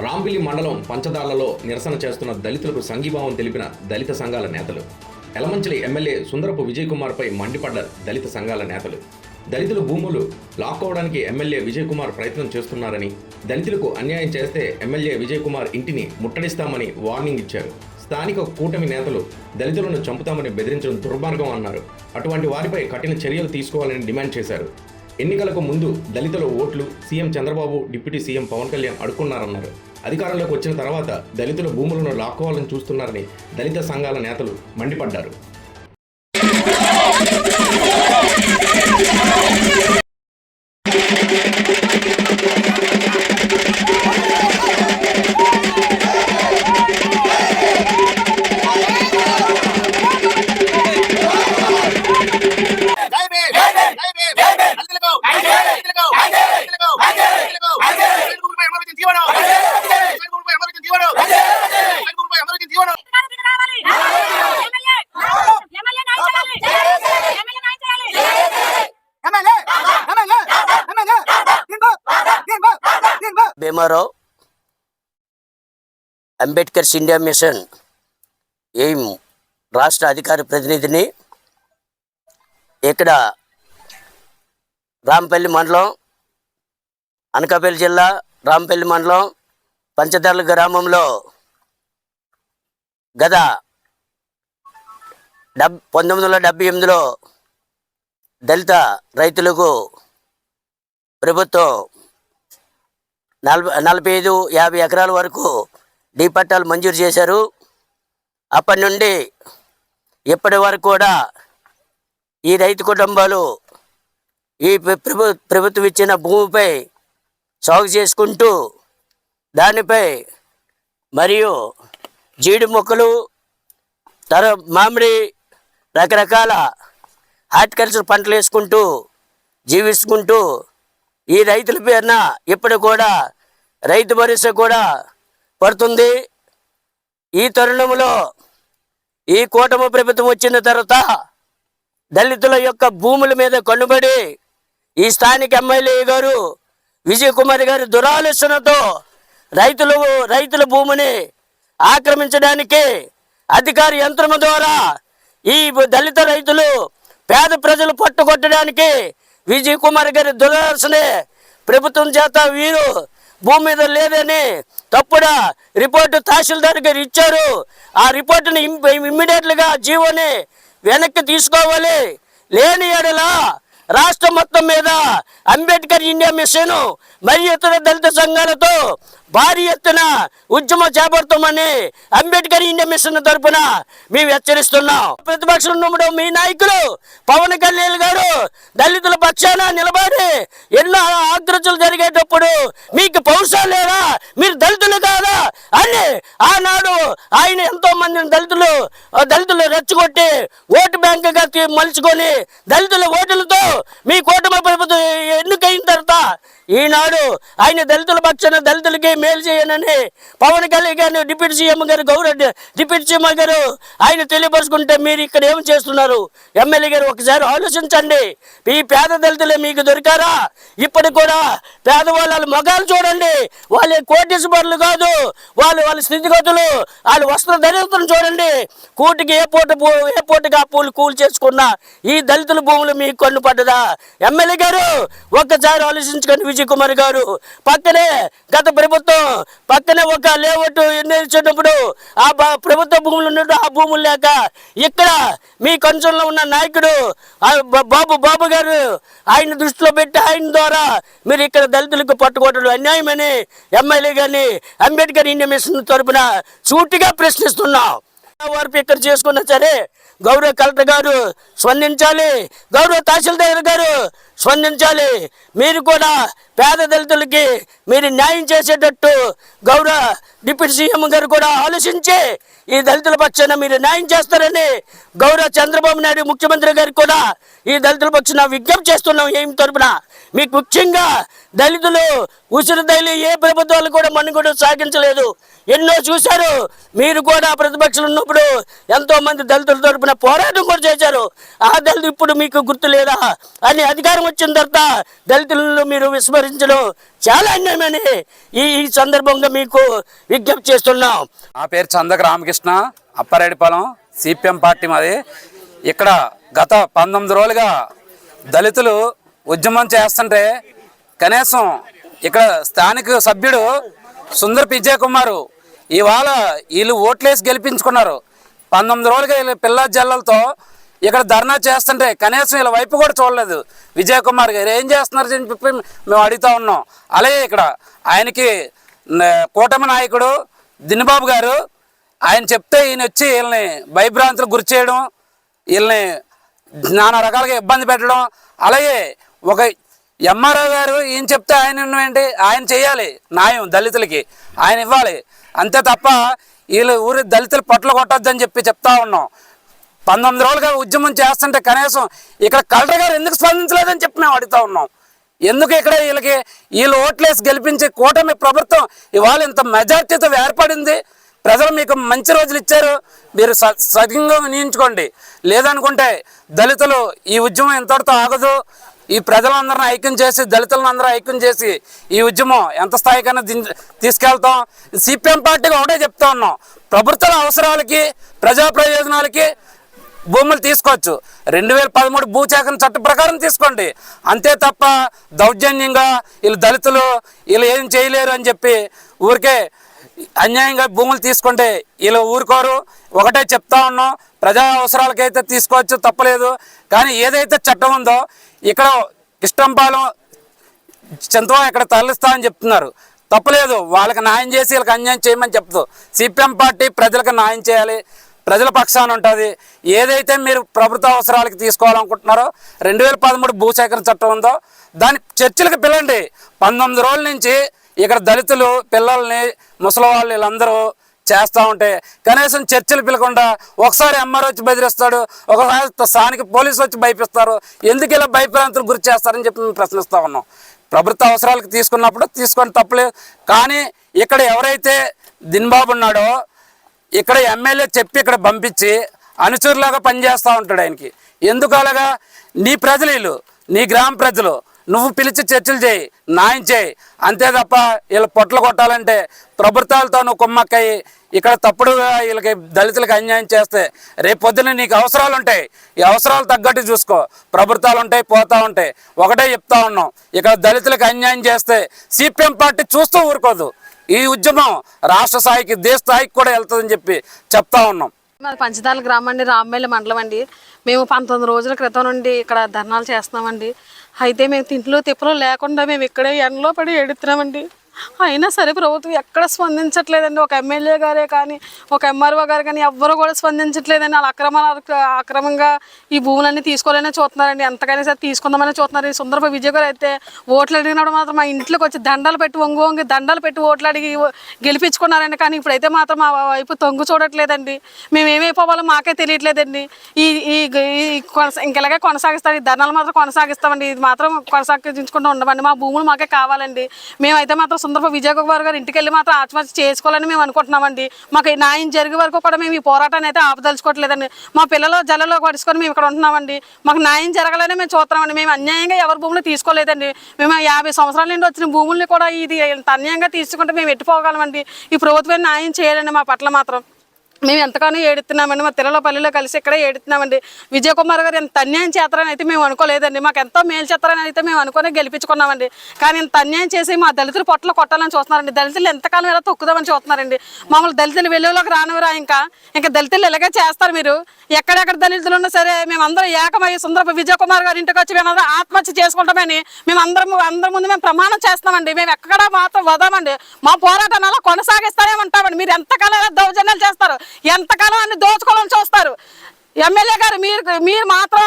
రాంపిల్లి మండలం పంచదార్లలో నిరసన చేస్తున్న దళితులకు సంఘీభావం తెలిపిన దళిత సంఘాల నేతలు. ఎలమంచిలి ఎమ్మెల్యే సుందరపు విజయ్ కుమార్పై మండిపడ్డ దళిత సంఘాల నేతలు. దళితుల భూములు లాక్కోవడానికి ఎమ్మెల్యే విజయ్ కుమార్ ప్రయత్నం చేస్తున్నారని, దళితులకు అన్యాయం చేస్తే ఎమ్మెల్యే విజయ్ కుమార్ ఇంటిని ముట్టడిస్తామని వార్నింగ్ ఇచ్చారు. స్థానిక కూటమి నేతలు దళితులను చంపుతామని బెదిరించడం దుర్మార్గం అన్నారు. అటువంటి వారిపై కఠిన చర్యలు తీసుకోవాలని డిమాండ్ చేశారు. ఎన్నికలకు ముందు దళితుల ఓట్లు CM Chandrababu, deputy CM Pawan Kalyan అడుక్కున్నారన్నారు. అధికారంలోకి వచ్చిన తర్వాత దళితుల భూములను లాక్కోవాలని చూస్తున్నారని దళిత సంఘాల నేతలు మండిపడ్డారు. Bhimarao, Ambedkar's India mission aim రాష్ట్ర అధికార ప్రతినిధిని. ఇక్కడ రాంపల్లి మండలం, అనకాపల్లి జిల్లా రాంపల్లి మండలం పంచదార్ల గ్రామంలో గత 1978లో దళిత రైతులకు ప్రభుత్వం 45-50 ఎకరాల వరకు డీ పట్టాలు మంజూరు చేశారు. అప్పటి నుండి ఇప్పటి వరకు కూడా ఈ రైతు కుటుంబాలు ఈ ప్రభుత్వం ఇచ్చిన భూమిపై సాగు చేసుకుంటూ దానిపై మరియు జీడి మొక్కలు, మామిడి, రకరకాల హార్టికల్చర్ పంటలు వేసుకుంటూ జీవించుకుంటూ ఈ రైతుల పేరున ఇప్పుడు కూడా రైతు భరోసా కూడా పడుతుంది. ఈ తరుణంలో ఈ కూటమి ప్రభుత్వం వచ్చిన తర్వాత దళితుల యొక్క భూముల మీద కన్నుబడి ఈ స్థానిక ఎమ్మెల్యే గారు విజయ్ కుమార్ గారి దురాలోచనతో రైతుల భూమిని ఆక్రమించడానికి అధికార యంత్రం ద్వారా ఈ దళిత రైతులు, పేద ప్రజలు పట్టుకొట్టడానికి విజయ్ కుమార్ గారి దురాలోచనే ప్రభుత్వం చేత వీరు భూమి మీద లేదని తప్పుడు రిపోర్టు తహసీల్దార్ గారు ఇచ్చారు. ఆ రిపోర్టుని ఇమ్మీడియట్లుగా జీవోని వెనక్కి తీసుకోవాలి. లేని ఎడల రాష్ట్రం మొత్తం మీద అంబేద్కర్ ఇండియా మిషన్ మరియు ఇతర దళిత సంఘాలతో భారీ ఎత్తున ఉద్యమం చేపడతామని అంబేద్కర్ ఇండియా మిషన్ తరఫున మేము హెచ్చరిస్తున్నాం. ప్రతిపక్షంలో మీ నాయకులు పవన్ కళ్యాణ్ గారు దళితుల పక్షాన నిలబడి ఎన్నో ఆగ్రహాలు జరిగేటప్పుడు మీకు పౌరుషాలు లేదా, మీరు దళితులు కాదా అని ఆనాడు ఆయన ఎంతో మంది దళితులు రెచ్చగొట్టి ఓటు బ్యాంకుగా మలుచుకొని దళితుల ఓటులతో మీ కూటమి ప్రభుత్వం ఎన్నికైన తర్వాత ఈనాడు ఆయన దళితుల పక్షాన దళితులకి మేలు చేయనని పవన్ కళ్యాణ్ గారు, డిప్యూటీ సీఎం గారు, డిప్యూటీ సీఎం గారు ఆయన తెలియపరుచుకుంటే మీరు ఇక్కడ ఏం చేస్తున్నారు? ఎమ్మెల్యే గారు ఒకసారి ఆలోచించండి. ఈ పేద దళితులే మీకు దొరికారా? ఇప్పటి కూడా పేదవాళ్ళ మొగాలు చూడండి. వాళ్ళ కోటీశ్వరులు కాదు, వాళ్ళ స్థితిగతులు, వాళ్ళ వస్త్ర ధరిత్రం చూడండి. కూటికి ఏ పూటగా పూలు కూలి చేసుకున్న ఈ దళితుల భూములు మీకు కన్ను పడ్డదా? ఎమ్మెల్యే గారు ఒక్కసారి ఆలోచించుకొని విజయ్ కుమార్ గారు పక్కనే గత ప్రభుత్వం పక్కనే ఒక లేఅవుట్ నిర్ణయించేటప్పుడు ఆ ప్రభుత్వ భూములు ఉన్నట్టు ఆ భూములు లేక ఇక్కడ మీ కంచంలో ఉన్న నాయకుడు బాబు గారు ఆయన దృష్టిలో పెట్టి ఆయన ద్వారా మీరు ఇక్కడ దళితులకు పట్టుకోవడం అన్యాయమని ఎమ్మెల్యే గారిని అంబేద్కర్ ఇండియా మిషన్ తరపున సూటిగా ప్రశ్నిస్తున్నాం. వారు ఇక్కడ చేసుకున్నా సరే గౌరవ కలెక్టర్ గారు స్పందించాలి, గౌరవ తహసీల్దార్ గారు స్పందించాలి. మీరు కూడా పేద దళితులకి మీరు న్యాయం చేసేటట్టు గౌరవ డిప్యూటీ సీఎం గారు కూడా ఆలోచించి ఈ దళితుల పక్షాన మీరు న్యాయం చేస్తారని గౌరవ చంద్రబాబు నాయుడు ముఖ్యమంత్రి గారికి కూడా ఈ దళితుల పక్షాన విజ్ఞప్తి చేస్తున్నాం. ఏం తరపున మీకు ముఖ్యంగా దళితులు ఉసిరి దళి ఏ ప్రభుత్వాలు కూడా మనుగడ సాగించలేదు, ఎన్నో చూశారు. మీరు కూడా ప్రతిపక్షాలు ఉన్నప్పుడు ఎంతో మంది దళితుల తరపున పోరాటం కూడా చేశారు. ఆ దళితులు ఇప్పుడు మీకు గుర్తు లేదా అని అధికారం వచ్చిన తర్వాత దళితులను మీరు విస్మరించడం చాలా అన్యాయమని ఈ సందర్భంగా మీకు విజ్ఞప్తి చేస్తున్నాం. నా పేరు చందక రామకృష్ణ, అప్పారెడ్డిపాలెం, సిపిఎం పార్టీ మాది. ఇక్కడ గత 19 రోజులుగా దళితులు ఉద్యమం చేస్తుంటే కనీసం ఇక్కడ స్థానిక సభ్యుడు సుందరపు విజయ్ కుమార్ ఇవాళ వీళ్ళు ఓట్లేసి గెలిపించుకున్నారు. 19 రోజులుగా వీళ్ళు పిల్ల జల్లలతో ఇక్కడ ధర్నా చేస్తుంటే కనీసం వీళ్ళ వైపు కూడా చూడలేదు. విజయ్ కుమార్ గారు ఏం చేస్తున్నారు అని చెప్పి మేము అడుగుతూ ఉన్నాం. అలాగే ఇక్కడ ఆయనకి కూటమి నాయకుడు దినబాబు గారు ఆయన చెప్తే ఈయన వచ్చి వీళ్ళని భయభ్రాంతులకు గురి చేయడం, వీళ్ళని నానా రకాలుగా ఇబ్బంది పెట్టడం. అలాగే ఒక ఎంఆర్ఓ గారు ఈయన చెప్తే ఆయన ఏంటి, ఆయన చేయాలి న్యాయం దళితులకి, ఆయన ఇవ్వాలి అంతే తప్ప వీళ్ళు ఊరి దళితులు పొట్టలు కొట్టొద్దని చెప్పి చెప్తా ఉన్నాం. 19 రోజులుగా ఉద్యమం చేస్తుంటే కనీసం ఇక్కడ కలెక్టర్ గారు ఎందుకు స్పందించలేదని చెప్పి మేము అడుగుతా ఉన్నాం. ఎందుకు ఇక్కడ వీళ్ళు ఓట్లేసి గెలిపించే కూటమి ప్రభుత్వం ఇవాళ ఇంత మెజార్టీతో ఏర్పడింది. ప్రజలు మీకు మంచి రోజులు ఇచ్చారు, మీరు సరిగ్గా వినియోగించుకోండి. లేదనుకుంటే దళితులు ఈ ఉద్యమం ఇంతటితో ఆగదు. ఈ ప్రజలందరినీ ఐక్యం చేసి, దళితులను అందరూ ఐక్యం చేసి ఈ ఉద్యమం ఎంత స్థాయికైనా తీసుకెళ్తాం. సిపిఎం పార్టీగా ఒకటే చెప్తా ఉన్నాం, ప్రభుత్వాల అవసరాలకి ప్రజా ప్రయోజనాలకి భూములు తీసుకోవచ్చు. 2013 భూసేకరణ చట్ట ప్రకారం తీసుకోండి, అంతే తప్ప దౌర్జన్యంగా వీళ్ళు దళితులు వీళ్ళు ఏం చేయలేరు అని చెప్పి ఊరికే అన్యాయంగా భూములు తీసుకుంటే వీళ్ళు ఊరుకోరు. ఒకటే చెప్తా ఉన్నాం, ప్రజా అవసరాలకైతే తీసుకోవచ్చు, తప్పలేదు. కానీ ఏదైతే చట్టం ఉందో ఇక్కడ కిష్టంపాలెం చింతవరం ఇక్కడ తరలిస్తామని చెప్తున్నారు, తప్పలేదు. వాళ్ళకి న్యాయం చేసి వీళ్ళకి అన్యాయం చేయమని చెప్తూ సిపిఎం పార్టీ ప్రజలకు న్యాయం చేయాలి, ప్రజల పక్షాన ఉంటుంది. ఏదైతే మీరు ప్రభుత్వ అవసరాలకి తీసుకోవాలనుకుంటున్నారో 2013 భూసేకరణ చట్టం ఉందో దాని చర్చలకు పిలండి. 19 రోజుల నుంచి ఇక్కడ దళితులు పిల్లల్ని ముసలి వాళ్ళు వీళ్ళందరూ చేస్తూ ఉంటే కనీసం చర్చలు పిలకుండా ఒకసారి ఎంఆర్ వచ్చి బెదిరిస్తాడు, ఒకసారి స్థానిక పోలీసులు వచ్చి భయపిస్తారు. ఎందుకు ఇలా భయభ్రాంతులకు గురి చేస్తారని చెప్పి మేము ప్రశ్నిస్తూ ఉన్నాం. ప్రభుత్వ అవసరాలకు తీసుకున్నప్పుడు తీసుకొని తప్పలేదు. కానీ ఇక్కడ ఎవరైతే దినబాబు ఉన్నాడో ఇక్కడ ఎమ్మెల్యే చెప్పి ఇక్కడ పంపించి అనుచరులాగా పనిచేస్తూ ఉంటాడు. ఆయనకి ఎందుకు అలాగా? నీ ప్రజలు వీళ్ళు, నీ గ్రామ ప్రజలు, నువ్వు పిలిచి చర్చలు చేయి, న్యాయం చేయి, అంతే తప్ప వీళ్ళు పొట్టలు కొట్టాలంటే ప్రభుత్వాలతో నువ్వు కుమ్మక్కయ్యి ఇక్కడ తప్పుడుగా వీళ్ళకి దళితులకు అన్యాయం చేస్తే రేపు పొద్దున్న నీకు అవసరాలు ఉంటాయి, ఈ అవసరాలు తగ్గట్టు చూసుకో. ప్రభుత్వాలు ఉంటాయి, పోతూ ఉంటాయి. ఒకటే చెప్తా ఉన్నాం, ఇక్కడ దళితులకు అన్యాయం చేస్తే సిపిఎం పార్టీ చూస్తూ ఊరుకోదు. ఈ ఉద్యమం రాష్ట్ర స్థాయికి, దేశ స్థాయికి కూడా వెళ్తుందని చెప్పి చెప్తా ఉన్నాం. మాది పంచదాల గ్రామం అండి, రామ్మేళ్ళ మండలం అండి. మేము 19 రోజుల క్రితం నుండి ఇక్కడ ధర్నాలు చేస్తున్నామండి. అయితే మేము తింట్లో తిప్పలు లేకుండా మేము ఇక్కడే ఎండలో పడి ఏడుతున్నామండి. అయినా సరే ప్రభుత్వం ఎక్కడ స్పందించట్లేదండి. ఒక ఎమ్మెల్యే గారే కానీ, ఒక ఎంఆర్ఓ గారు కానీ ఎవ్వరు కూడా స్పందించట్లేదండి. వాళ్ళు అక్రమంగా ఈ భూములన్నీ తీసుకోవాలనే చూస్తున్నారండి. ఎంతకైనా సరే తీసుకుందామని చూస్తున్నారు. ఈ సుందరపు విజయ్ గారు అయితే ఓట్లు అడిగినప్పుడు మాత్రం మా ఇంట్లోకి వచ్చి దండాలు పెట్టి వంగి దండాలు పెట్టి ఓట్లు అడిగి గెలిపించుకున్నారండి. కానీ ఇప్పుడైతే మాత్రం మా వైపు తొంగు చూడట్లేదండి. మేము ఏమైపోవాలో మాకే తెలియట్లేదండి. ఇంకెలాగే కొనసాగిస్తాం, ఈ ధర్నాలు మాత్రం కొనసాగిస్తామండి. ఇది మాత్రం కొనసాగించుకుంటూ ఉండమండి. మా భూములు మాకే కావాలండి. మేమైతే మాత్రం సుందరపు విజయ్ కుమార్ గారు ఇంటికి వెళ్ళి మాత్రం ఆత్మహత్య చేసుకోవాలని మేము అనుకుంటున్నామండి. మాకు న్యాయం జరిగే వరకు కూడా మేము ఈ పోరాటాన్ని అయితే ఆపదలుచుకోవట్లేదండి. మా పిల్లలు జల్లలో పడుచుకొని మేము ఇక్కడ ఉంటున్నామండి. మాకు న్యాయం జరగాలని మేము చూస్తున్నామండి. మేము అన్యాయంగా ఎవరి భూములు తీసుకోలేదండి. మేము 50 సంవత్సరాల నుండి వచ్చిన భూముల్ని కూడా ఇది అన్యాయంగా తీసుకుంటే మేము ఎట్టిపోగలమండి. ఈ ప్రభుత్వం న్యాయం చేయాలండి మా పట్ల మాత్రం. మేము ఎంతగానో ఏడుతున్నామండి. మా తిరుల పల్లెలో కలిసి ఇక్కడే ఏడుతున్నామండి. విజయ్ కుమార్ గారు ఎంత అన్యాయం చేస్తారని అయితే మేము అనుకోలేదండి. మాకు ఎంతో మేలు చేస్తారని అయితే మేము అనుకుని గెలిపించుకున్నామండి. కానీ ఇంత అన్యాయం చేసి మా దళితులు పొట్టలు కొట్టాలని చూస్తున్నారండి. దళితులు ఎంతకాలం ఎలా తొక్కుదామని చూస్తున్నారండి. మమ్మల్ని దళితులు వెలుగులోకి రానివరా? ఇంకా దళితులు ఇలాగే చేస్తారు. మీరు ఎక్కడెక్కడ దళితులు ఉన్నా సరే మేమందరం ఏకమయ్యి సుందరపు విజయ్ కుమార్ గారి ఇంటికి వచ్చి మేమందరం ఆత్మహత్య చేసుకుంటామని అందరి ముందు మేము ప్రమాణం చేస్తున్నామండి. మేము ఎక్కడ మాత్రం వదామండి. మా పోరాటాన్ని అలా కొనసాగిస్తారేమంటామండి. మీరు ఎంతకాలం ఎలా దౌర్జన్యాలు చేస్తారు, ఎంతకాలం అన్ని దోచుకోవాలని చూస్తారు. ఎమ్మెల్యే గారు మీరు మాత్రం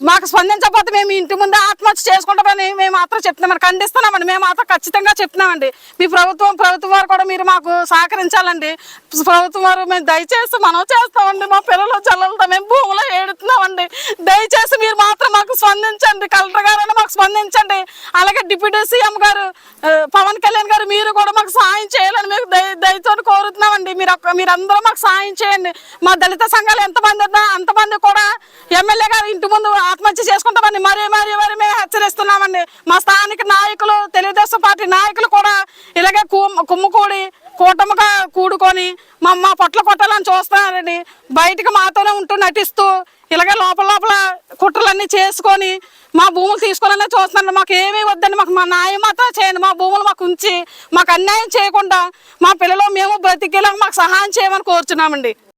మాకు స్పందించకపోతే మేము ఇంటి ముందే ఆత్మహత్య చేసుకుంటామని మేము మాత్రం చెప్తున్నామని ఖండిస్తున్నామండి. మేము మాత్రం ఖచ్చితంగా చెప్తున్నామండి. మీ ప్రభుత్వం వారు కూడా మీరు మాకు సహకరించాలండి. ప్రభుత్వం వారు మేము దయచేసి మనం చేస్తామండి. మా పిల్లలు చల్లలతో మేము భూములో ఏడుతున్నామండి. దయచేసి మీరు మాత్రం మాకు స్పందించండి. కలెక్టర్ గారు మాకు స్పందించండి. అలాగే డిప్యూటీ సీఎం గారు పవన్ కళ్యాణ్ గారు మీరు కూడా మాకు సహాయం చేయాలని మేము దయతో కోరుతున్నామండి. మీరందరూ మాకు సహాయం చేయండి. మా దళిత సంఘాలు ఎంతమంది ఉన్నా ఎంతమంది కూడా ఎమ్మెల్యే గారు ఇంటి ముందు ఆత్మహత్య చేసుకుంటామని మరీ మేము హెచ్చరిస్తున్నామండి. మా స్థానిక నాయకులు, తెలుగుదేశం పార్టీ నాయకులు కూడా ఇలాగే కుమ్ముకూడి కూటమిగా కూడుకొని మా పొట్ల కొట్టాలని చూస్తున్నారండి. బయటకు మాతోనే ఉంటూ నటిస్తూ ఇలాగే లోపల కుట్రలన్నీ చేసుకొని మా భూములు తీసుకోవాలనే చూస్తున్నాను. మాకు ఏమీ వద్దండి, మాకు మా న్యాయం మాత్రం చేయండి. మా భూములు మాకు ఉంచి మాకు అన్యాయం చేయకుండా మా పిల్లలు మేము బ్రతికేలా మాకు సహాయం చేయమని కోరుచున్నామండి.